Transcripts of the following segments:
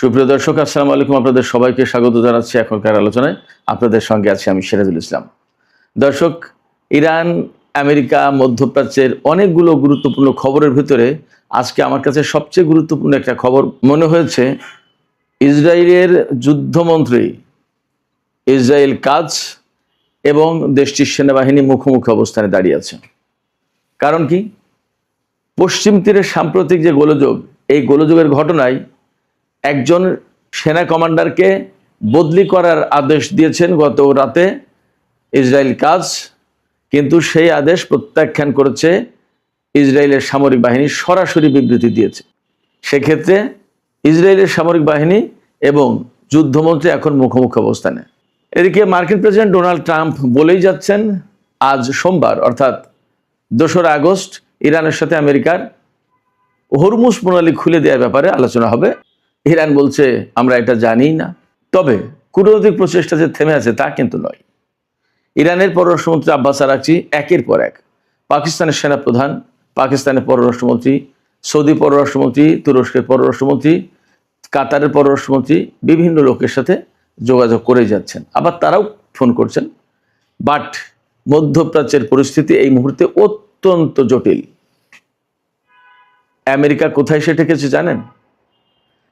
সুপ্রিয় দর্শক, আসসালামু আলাইকুম। আপনাদের সবাইকে স্বাগত জানাচ্ছি এখনকার আলোচনায়। আপনাদের সঙ্গে আছি আমি সিরাজুল ইসলাম। দর্শক, ইরান, আমেরিকা, মধ্যপ্রাচ্যের অনেকগুলো গুরুত্বপূর্ণ খবরের ভিতরে আজকে আমার কাছে সবচেয়ে গুরুত্বপূর্ণ একটা খবর মনে হয়েছে। ইসরায়েলের যুদ্ধমন্ত্রী ইসরায়েল কাজ এবং দেশটির সেনাবাহিনী মুখোমুখি অবস্থানে দাঁড়িয়ে আছে। কারণ কি? পশ্চিম তীরের সাম্প্রতিক যে গোলযোগ, এই গোলযোগের ঘটনায় একজন সেনা কমান্ডারকে বদলি করার আদেশ দিয়েছেন গত রাতে ইসরায়েল কাজ, কিন্তু সেই আদেশ প্রত্যাখ্যান করেছে ইসরায়েলের সামরিক বাহিনী, সরাসরি বিবৃতি দিয়েছে। সেক্ষেত্রে ইসরায়েলের সামরিক বাহিনী এবং যুদ্ধমন্ত্রী এখন মুখোমুখি অবস্থানে। এদিকে মার্কিন প্রেসিডেন্ট ডোনাল্ড ট্রাম্প বলেই যাচ্ছেন আজ সোমবার অর্থাৎ 2রা আগস্ট ইরানের সাথে আমেরিকার হরমুজ প্রণালী খুলে দেওয়ার ব্যাপারে আলোচনা হবে। ইরান বলছে আমরা এটা জানি না। তবে কূটনৈতিক প্রচেষ্টা যে থেমে আছে তা কিন্তু নয়। ইরানের পররাষ্ট্রমন্ত্রী আব্বাস আরাকচি একের পর এক পাকিস্তানের সেনাপ্রধান, পাকিস্তানের পররাষ্ট্রমন্ত্রী, সৌদি পররাষ্ট্রমন্ত্রী, তুরস্কের পররাষ্ট্রমন্ত্রী, কাতারের পররাষ্ট্রমন্ত্রী বিভিন্ন লোকের সাথে যোগাযোগ করে যাচ্ছেন, আবার তারাও ফোন করছেন। বাট মধ্যপ্রাচ্যের পরিস্থিতি এই মুহূর্তে অত্যন্ত জটিল। আমেরিকা কোথায় সে ঠেকেছে জানেন?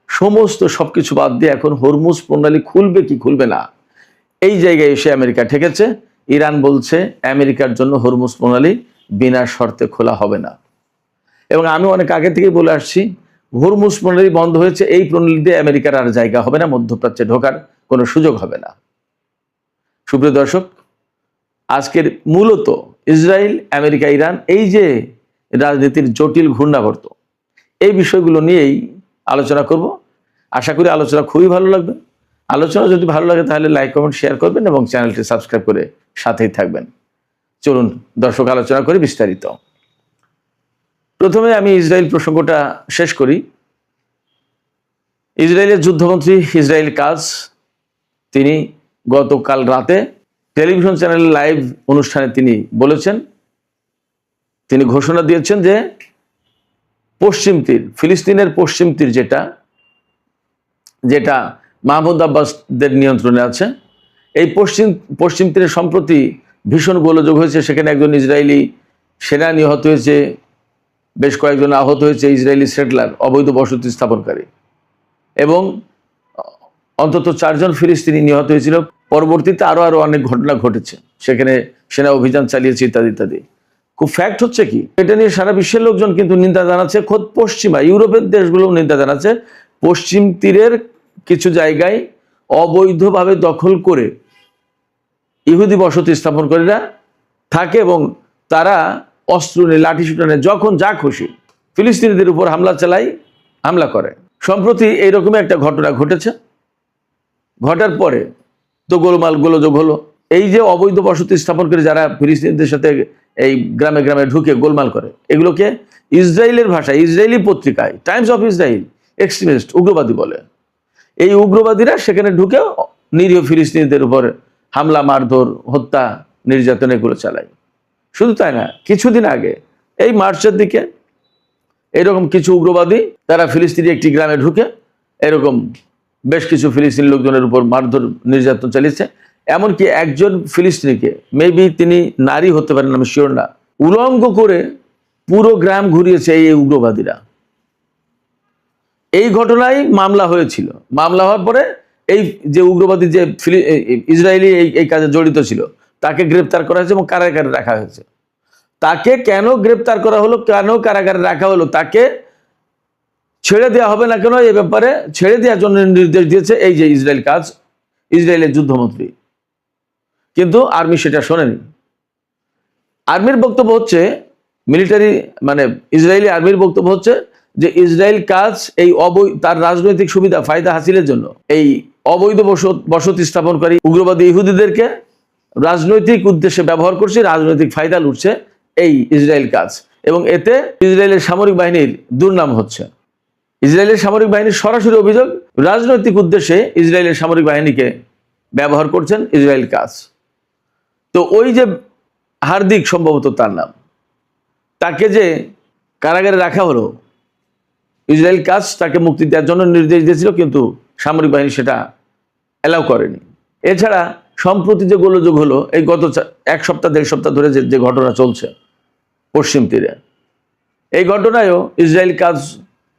সমস্ত সবকিছু বাদ দিয়ে এখন হরমুজ প্রণালী খুলবে কি খুলবে না, এই জায়গায় এসে আমেরিকা ঠেকেছে। ইরান বলছে আমেরিকার জন্য হরমুজ প্রণালী বিনা শর্তে খোলা হবে না। এবং আমি অনেক আগে থেকেই বলে আসছি, হরমুজ প্রণালী বন্ধ হয়েছে, এই প্রণালী দিয়ে আমেরিকার আর জায়গা হবে না, মধ্যপ্রাচ্যে ঢোকার কোনো সুযোগ হবে না। সুপ্রিয় দর্শক, আজকের মূলত ইসরায়েল, আমেরিকা, ইরান এই যে রাজনীতির জটিল ঘূর্ণাবর্ত, এই বিষয়গুলো নিয়েই আলোচনা করব। আশা করি আলোচনা খুবই ভালো লাগবে। আলোচনা যদি ভালো লাগে তাহলে লাইক, কমেন্ট, শেয়ার করবেন এবং চ্যানেলটি সাবস্ক্রাইব করে সাথেই থাকবেন। চলুন দর্শক, আলোচনা করি বিস্তারিত। প্রথমে আমি ইসরায়েল প্রসঙ্গটা শেষ করি। ইসরায়েলের যুদ্ধমন্ত্রী ইসরায়েল কাজ, তিনি গতকাল রাতে টেলিভিশন চ্যানেল লাইভ অনুষ্ঠানে তিনি বলেছেন, তিনি ঘোষণা দিয়েছেন যে পশ্চিম তীর, ফিলিস্তিনের পশ্চিম তীর যেটা মাহমুদ আব্বাসদের নিয়ন্ত্রণে আছে, এই পশ্চিম তীরে সম্প্রতি ভীষণ গোলযোগ হয়েছে। সেখানে একজন ইসরায়েলি সেনা নিহত হয়েছে, বেশ কয়েকজন আহত হয়েছে, ইসরায়েলি সেটলার, অবৈধ বসতি স্থাপনকারী, এবং অন্তত 4 জন ফিলিস্তিনি নিহত হয়েছিল। পরবর্তীতে আরো অনেক ঘটনা ঘটেছে, সেখানে সেনা অভিযান চালিয়েছে ইত্যাদি ইত্যাদি। খুব ফ্যাক্ট হচ্ছে কি, এটা নিয়ে সারা বিশ্বের লোকজন কিন্তু নিন্দা জানাচ্ছে, খোদ পশ্চিমা ইউরোপের দেশগুলোও নিন্দা জানাচ্ছে। পশ্চিম তীরের কিছু জায়গায় অবৈধভাবে দখল করে ইহুদি বসতি স্থাপনকারীরা থাকে এবং তারা অস্ত্র নিয়ে, লাঠি সুটানে, যখন যা খুশি ফিলিস্তিনিদের উপর হামলা করে। সম্প্রতি এইরকমই একটা ঘটনা ঘটেছে। ঘটার পরে তো গোলযোগ হলো। এই যে অবৈধ বসতি স্থাপন করে যারা ফিলিস্তিনিদের সাথে এই গ্রামে গ্রামে ঢুকে গোলমাল করে, এগুলোকে ইসরায়েলের ভাষায়, ইসরায়েলি পত্রিকায় টাইমস অফ ইসরায়েল এক্সট্রিমিস্ট, উগ্রবাদী বলে। এই উগ্রবাদীরা সেখানে ঢুকে নিরীহ ফিলিস্তিনিদের উপর হামলা, মারধর, হত্যা, নির্যাতন এগুলো চালায়। শুধু তাই না, কিছুদিন আগে এই মার্চের দিকে এরকম কিছু উগ্রবাদী তারা ফিলিস্তিনি একটি গ্রামে ঢুকে এরকম বেশ কিছু ফিলিস্তিনি লোকজনের উপর মারধর, নির্যাতন চালিয়েছে। এমনকি একজন ফিলিস্তিনিকে, মেবি তিনি নারী হতে পারেন, আমি শিওর না, উলঙ্গ করে পুরো গ্রাম ঘুরিয়েছে এই উগ্রবাদীরা। এই ঘটনায় মামলা হয়েছিল। মামলা হওয়ার পরে এই যে উগ্রবাদী, যে ইসরায়েলি এই কাজে জড়িত ছিল, তাকে গ্রেপ্তার করা হয়েছে এবং কারাগারে রাখা হয়েছে। তাকে কেন গ্রেপ্তার করা হলো, কেন কারাগারে রাখা হলো, তাকে ছেড়ে দেওয়া হবে না কেন, এই ব্যাপারে ছেড়ে দেওয়ার জন্য নির্দেশ দিয়েছে এই যে ইসরায়েল কাজ, ইসরায়েলের যুদ্ধমন্ত্রী। কিন্তু আর্মি সেটা শোনেনি। আর্মির বক্তব্য হচ্ছে, ইসরায়েলি আর্মির বক্তব্য হচ্ছে যে ইসরায়েল কাজ তার রাজনৈতিক সুবিধা, ফায়দা হাসিলের জন্য এই অবৈধ বসতি স্থাপনকারী উগ্রবাদী ইহুদিদেরকে রাজনৈতিক উদ্দেশ্যে ব্যবহার করছে, রাজনৈতিক ফায়দা লুটছে এই ইসরায়েল কাজ, এবং এতে ইসরায়েলের সামরিক বাহিনীর দুর্নাম হচ্ছে। ইসরায়েলের সামরিক বাহিনীর সরাসরি অভিযোগ, রাজনৈতিক উদ্দেশ্যে ইসরায়েলের সামরিক বাহিনীকে ব্যবহার করছেন ইসরায়েল কাজ। তো ওই যে হার্দিক, সম্ভবত তার নাম, তাকে যে কারাগারে রাখা হলো, ইসরায়েল কাজ তাকে মুক্তি দেওয়ার জন্য নির্দেশ দিয়েছিল, কিন্তু সামরিক বাহিনী সেটা অ্যালাউ করেনি। এছাড়া সম্প্রতি যে গোলযোগ হলো, এই গত এক সপ্তাহ 1.5 সপ্তাহ ধরে যে ঘটনা চলছে পশ্চিম তীরে, এই ঘটনায়ও ইসরায়েল কাজ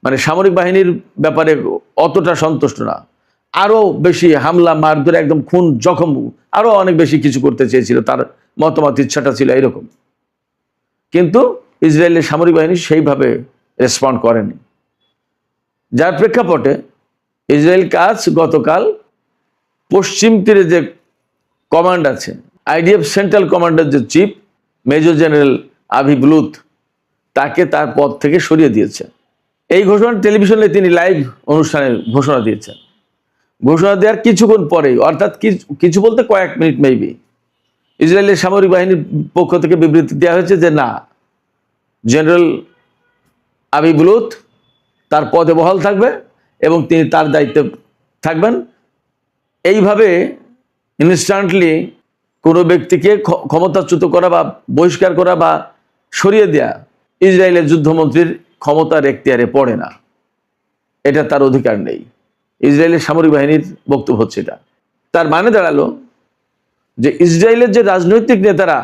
মানে সামরিক বাহিনীর ব্যাপারে অতটা সন্তুষ্ট না। আরও বেশি হামলা, মারধর, একদম খুন জখম, আরও অনেক বেশি কিছু করতে চেয়েছিল, তার মতামত ইচ্ছাটা ছিল এরকম। কিন্তু ইসরায়েলের সামরিক বাহিনী সেইভাবে রেসপন্ড করেনি, যার প্রেক্ষাপটে ইসরায়েল কাজ গতকাল পশ্চিম তীরে যে কমান্ড আছে, আইডিএফ সেন্ট্রাল কমান্ডার যে চিফ মেজর জেনারেল আভি বুলুত, তাকে তার পদ থেকে সরিয়ে দিয়েছে। এই ঘোষণা টেলিভিশনে তিনি লাইভ অনুষ্ঠানে ঘোষণা দিয়েছেন। ঘোষণা দেওয়ার কিছুক্ষণ পরেই, অর্থাৎ কিছু বলতে কয়েক মিনিট মেবি, ইসরায়েলের সামরিক বাহিনীর পক্ষ থেকে বিবৃতি দেওয়া হয়েছে যে না, জেনারেল আভি বুলুত তার পদে বহাল থাকবে এবং তিনি তার দায়িত্বে থাকবেন। এইভাবে ইনস্ট্যান্টলি কোনো ব্যক্তিকে ক্ষমতাচ্যুত করা বা বহিষ্কার করা বা সরিয়ে দেয়া ইসরায়েলের যুদ্ধমন্ত্রীর ক্ষমতার এখতিয়ারে পড়ে না, এটা তার অধিকার নেই। ইসরায়েলের সামরিক বাহিনীর বক্তব্য হচ্ছে এটা। তার মানে দাঁড়ালো যে ইসরায়েলের যে রাজনৈতিক নেতারা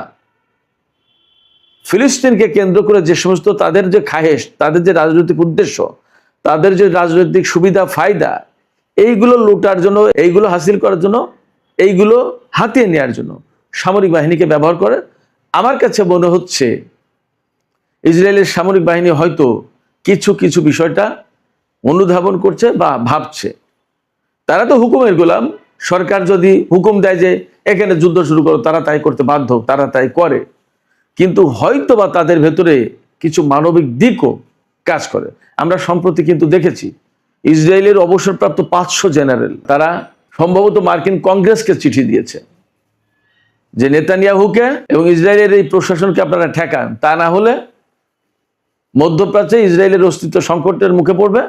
ফিলিস্তিনকে কেন্দ্র করে যে সমস্ত তাদের যে খাহেশ, তাদের যে রাজনৈতিক উদ্দেশ্য, তাদের যে রাজনৈতিক সুবিধা ফায়দা, এইগুলো লুটার জন্য, এইগুলো হাসিল করার জন্য, এইগুলো হাতিয়ে নেওয়ার জন্য সামরিক বাহিনীকে ব্যবহার করে। আমার কাছে মনে হচ্ছে ইসরায়েলের সামরিক বাহিনী হয়তো কিছু কিছু বিষয়টা অনুধাবন করছে বা ভাবছে। তারা তো হুকুমের গোলাম, সরকার যদি হুকুম দেয় যে এখানে যুদ্ধ শুরু করো, তারা তাই করতে বাধ্য, তারা তাই করে। কিন্তু হয়তো বা তাদের ভেতরে কিছু মানবিক দিকও কাজ করে। আমরা সম্প্রতি কিন্তু দেখেছি ইসরায়েলের অবসরপ্রাপ্ত 500 জেনারেল, তারা সম্ভবত মার্কিন কংগ্রেসকে চিঠি দিয়েছে যে নেতানিয়াহুকে এবং ইসরায়েলের এই প্রশাসনকে আপনারা ঠেকান, তা না হলে মধ্যপ্রাচ্যে ইসরায়েলের অস্তিত্ব সংকটের মুখে পড়বে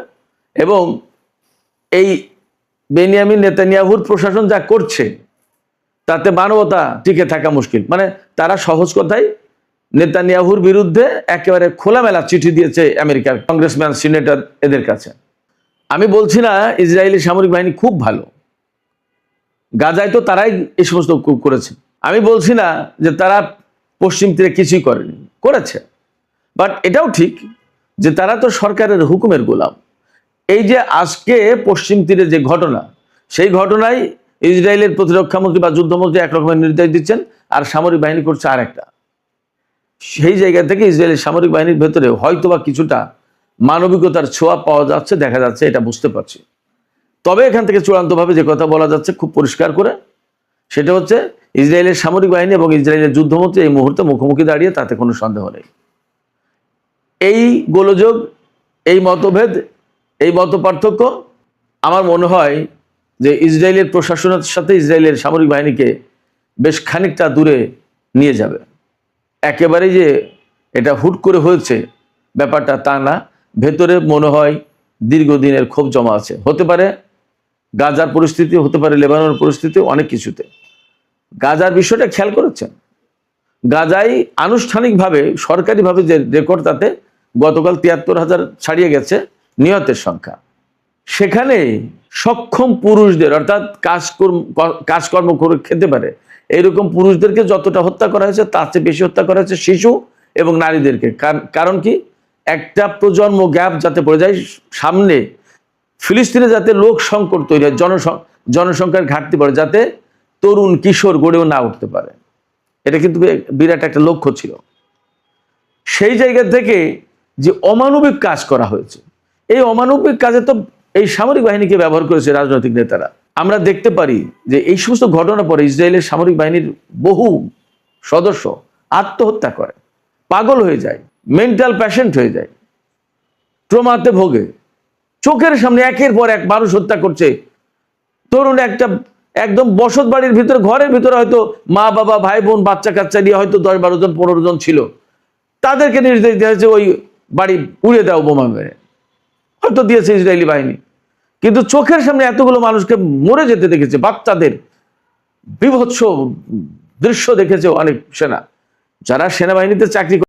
এবং এই বেনিয়ামিন নেতানিয়াহুর প্রশাসন যা করছে তাতে মানবতা টিকে থাকা মুশকিল। মানে তারা সহজ কথায় নেতানিয়াহুর বিরুদ্ধে একেবারে খোলামেলা চিঠি দিয়েছে আমেরিকার কংগ্রেসম্যান, সিনেটর, এদের কাছে। আমি বলছি না ইসরায়েলি সামরিক বাহিনী খুব ভালো, গাজায় তো তারাই এই সমস্ত করেছে। আমি বলছি না যে তারা পশ্চিম তীরে কিছুই করেনি, করেছে। বাট এটাও ঠিক যে তারা তো সরকারের হুকুমের গোলাম। এই যে আজকে পশ্চিম তীরে যে ঘটনা, সেই ঘটনায় ইসরায়েলের প্রতিরক্ষামন্ত্রী বা যুদ্ধমন্ত্রী একরকমের নির্দেশ দিচ্ছেন, আর সামরিক বাহিনী করছে আর একটা। সেই জায়গা থেকে ইসরায়েলের সামরিক বাহিনীর ভেতরে হয়তোবা কিছুটা মানবিকতার ছোঁয়া পাওয়া যাচ্ছে, দেখা যাচ্ছে, এটা বুঝতে পারছি। তবে এখান থেকে চূড়ান্তভাবে যে কথা বলা যাচ্ছে খুব পরিষ্কার করে, সেটা হচ্ছে ইসরায়েলের সামরিক বাহিনী এবং ইসরায়েলের যুদ্ধমন্ত্রী এই মুহূর্তে মুখোমুখি দাঁড়িয়ে, তাতে কোনো সন্দেহ নেই। এই গোলযোগ, এই মতভেদ, এই মত পার্থক্য আমার মনে হয় যে ইসরায়েলের প্রশাসনের সাথে ইসরায়েলের সামরিক বাহিনীকে বেশ খানিকটা দূরে নিয়ে যাবে। একেবারেই যে এটা হুট করে হয়েছে ব্যাপারটা তা না, ভেতরে মনে হয় দীর্ঘদিনের ক্ষোভ জমা আছে। হতে পারে গাজার পরিস্থিতি, হতে পারে লেবাননের পরিস্থিতি, অনেক কিছুতে। গাজার বিষয়টা খেয়াল করেছেন, গাজায় আনুষ্ঠানিকভাবে সরকারিভাবে যে রেকর্ড, তাতে গতকাল 73,000 ছাড়িয়ে গেছে নিহতের সংখ্যা। সেখানে সক্ষম পুরুষদের, অর্থাৎ কাজকর্ম করে খেতে পারে এইরকম পুরুষদেরকে যতটা হত্যা করা হয়েছে, তার চেয়ে বেশি হত্যা করা হয়েছে শিশু এবং নারীদেরকে। কারণ কি, একটা প্রজন্ম গ্যাপ যাতে পড়ে যায়, সামনে ফিলিস্তিনে যাতে লোক সংকট তৈরি হয়, জনসংখ্যার ঘাটতি পড়ে, যাতে তরুণ কিশোর গড়েও না উঠতে পারে। এটা কিন্তু বিরাট একটা লক্ষ্য ছিল। সেই জায়গা থেকে যে অমানবিক কাজ করা হয়েছে, এই অমানবিক কাজে তো এই সামরিক বাহিনীকে ব্যবহার করেছে রাজনৈতিক নেতারা। আমরা দেখতে পারি যে এই সমস্ত ঘটনার পরে ইসরায়েলের সামরিক বাহিনীর বহু সদস্য আত্মহত্যা করে, পাগল হয়ে যায়, মেন্টাল প্যাশেন্ট হয়ে যায়, ট্রমাতে ভোগে। চোখের সামনে একের পর এক মানুষ হত্যা করছে। তরুণ একটা একদম বসত বাড়ির ভিতরে, ঘরের ভিতরে হয়তো মা বাবা ভাই বোন বাচ্চা কাচ্চা নিয়ে হয়তো 10-12 জন 15 জন ছিল, তাদেরকে নির্দেশ দেওয়া হয়েছে ওই বাড়ি উড়িয়ে দাও বোমা মেরে, হয়তো দিয়েছে ইসরায়েলি বাহিনী। কিন্তু চোখের সামনে এতগুলো মানুষকে মরে যেতে দেখেছে, বাচ্চাদের বিভৎস দৃশ্য দেখেছে অনেক সেনা, যারা সেনাবাহিনীতে চাকরি